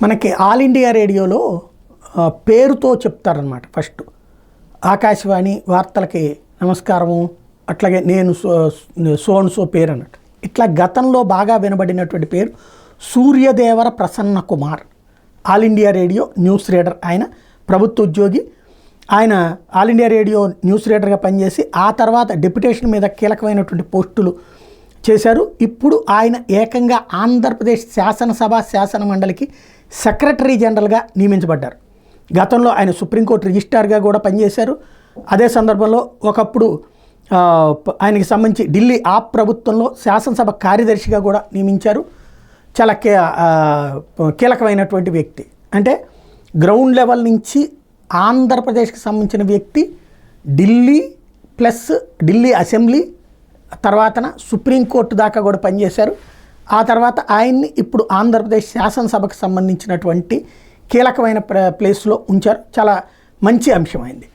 మనకి all India రేడియోలో పేరుతో చెప్తారనమాట. ఫస్ట్ ఆకాశవాణి వార్తలకి నమస్కారము, అట్లాగే నేను సో పేరు అన్నట్టు. ఇట్లా గతంలో బాగా వినబడినటువంటి పేరు Suryadevara Prasanna Kumar. All India radio news reader. ఆయన ప్రభుత్వ ఉద్యోగి. ఆయన ఆల్ ఇండియా రేడియో న్యూస్ రీడర్గా పనిచేసి ఆ తర్వాత డెప్యుటేషన్ మీద కీలకమైనటువంటి పోస్టులు చేశారు. ఇప్పుడు ఆయన ఏకంగా ఆంధ్రప్రదేశ్ శాసనసభ శాసన మండలికి సెక్రటరీ జనరల్గా నియమించబడ్డారు. గతంలో ఆయన సుప్రీంకోర్టు రిజిస్ట్రార్గా కూడా పనిచేశారు. అదే సందర్భంలో ఒకప్పుడు ఆయనకి సంబంధించి ఢిల్లీ ఆప్ ప్రభుత్వంలో శాసనసభ కార్యదర్శిగా కూడా నియమించారు. చాలా కీలకమైనటువంటి వ్యక్తి. అంటే గ్రౌండ్ లెవెల్ నుంచి ఆంధ్రప్రదేశ్కి సంబంధించిన వ్యక్తి. ఢిల్లీ ప్లస్ ఢిల్లీ అసెంబ్లీ తర్వాతన సుప్రీంకోర్టు దాకా కూడా పనిచేశారు. ఆ తర్వాత ఆయన్ని ఇప్పుడు ఆంధ్రప్రదేశ్ శాసనసభకు సంబంధించినటువంటి కీలకమైన ప్లేస్లో ఉంచారు. చాలా మంచి అంశం అయింది.